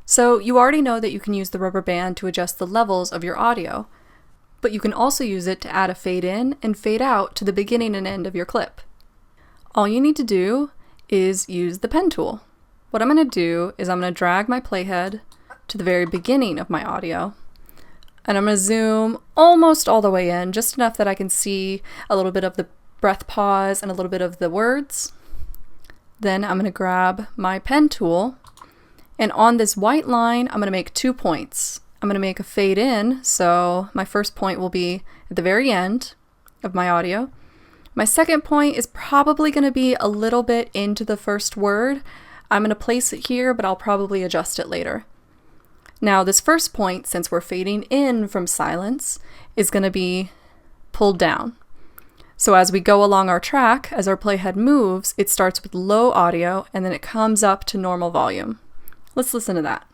So you already know that you can use the rubber band to adjust the levels of your audio, but you can also use it to add a fade in and fade out to the beginning and end of your clip. All you need to do is use the pen tool. What I'm going to do is I'm going to drag my playhead to the very beginning of my audio, and I'm going to zoom almost all the way in, just enough that I can see a little bit of the breath pause and a little bit of the words. Then I'm going to grab my pen tool, and on this white line, I'm going to make 2 points. I'm going to make a fade in, so my first point will be at the very end of my audio. My second point is probably going to be a little bit into the first word. I'm going to place it here, but I'll probably adjust it later. Now, this first point, since we're fading in from silence, is going to be pulled down. So as we go along our track, as our playhead moves, it starts with low audio and then it comes up to normal volume. Let's listen to that.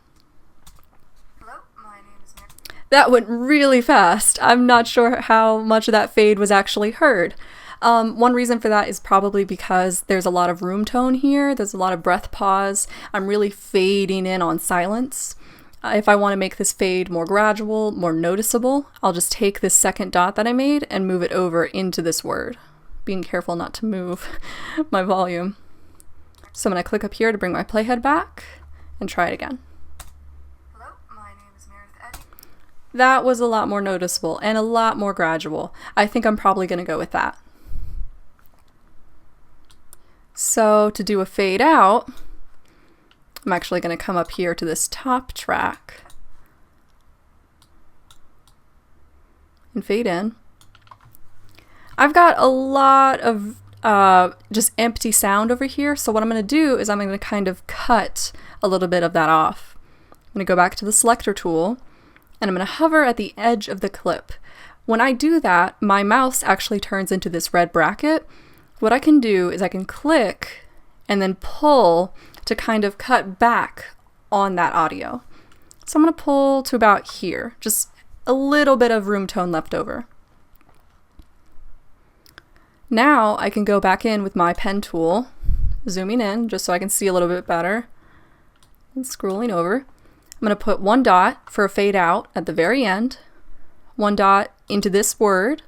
Hello, my name is Mary. That went really fast. I'm not sure how much of that fade was actually heard. One reason for that is probably because there's a lot of room tone here. There's a lot of breath pause. I'm really fading in on silence. If I want to make this fade more gradual, more noticeable, I'll just take this second dot that I made and move it over into this word. Being careful not to move my volume. So I'm going to click up here to bring my playhead back and try it again. Hello, my name is Meredith Eddy. That was a lot more noticeable and a lot more gradual. I think I'm probably going to go with that. So to do a fade out, I'm actually going to come up here to this top track and fade in. I've got a lot of just empty sound over here, so what I'm going to do is I'm going to kind of cut a little bit of that off. I'm going to go back to the selector tool and I'm going to hover at the edge of the clip. When I do that, my mouse actually turns into this red bracket. What I can do is I can click and then pull to kind of cut back on that audio. So I'm going to pull to about here, just a little bit of room tone left over. Now I can go back in with my pen tool, zooming in just so I can see a little bit better, and scrolling over. I'm going to put 1 dot for a fade out at the very end, 1 dot into this word,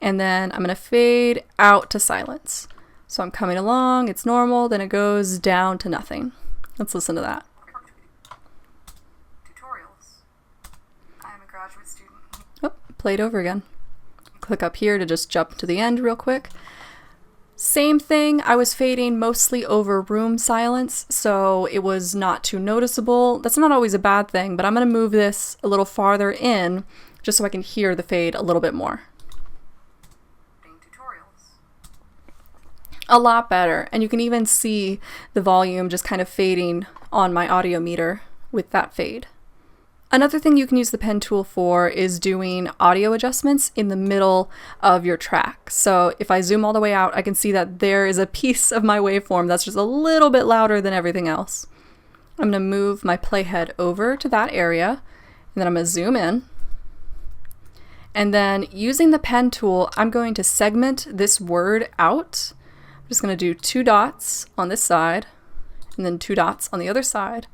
and then I'm going to fade out to silence. So I'm coming along, it's normal, then it goes down to nothing. Let's listen to that. Tutorials. I am a graduate student. Oh, play it over again. Click up here to just jump to the end real quick. Same thing, I was fading mostly over room silence, so it was not too noticeable. That's not always a bad thing, but I'm going to move this a little farther in just so I can hear the fade a little bit more. A lot better, and you can even see the volume just kind of fading on my audio meter with that fade. Another thing you can use the pen tool for is doing audio adjustments in the middle of your track. So if I zoom all the way out, I can see that there is a piece of my waveform that's just a little bit louder than everything else. I'm going to move my playhead over to that area, and then I'm going to zoom in. And then using the pen tool, I'm going to segment this word out. I'm just going to do 2 dots on this side and then 2 dots on the other side.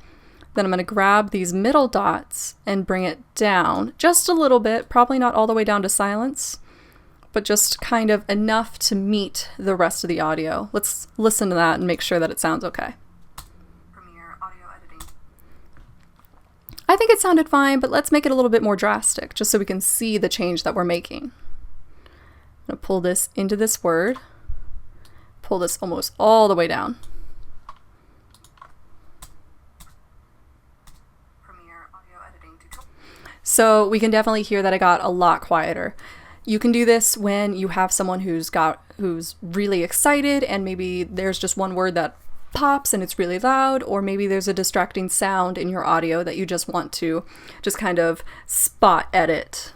Then I'm going to grab these middle dots and bring it down just a little bit, probably not all the way down to silence, but just kind of enough to meet the rest of the audio. Let's listen to that and make sure that it sounds okay. Premiere audio editing. I think it sounded fine, but let's make it a little bit more drastic just so we can see the change that we're making. I'm going to pull this into this word. Pull this almost all the way down. Premiere audio editing tutorial. So we can definitely hear that it got a lot quieter. You can do this when you have someone who's really excited and maybe there's just one word that pops and it's really loud, or maybe there's a distracting sound in your audio that you just want to just kind of spot edit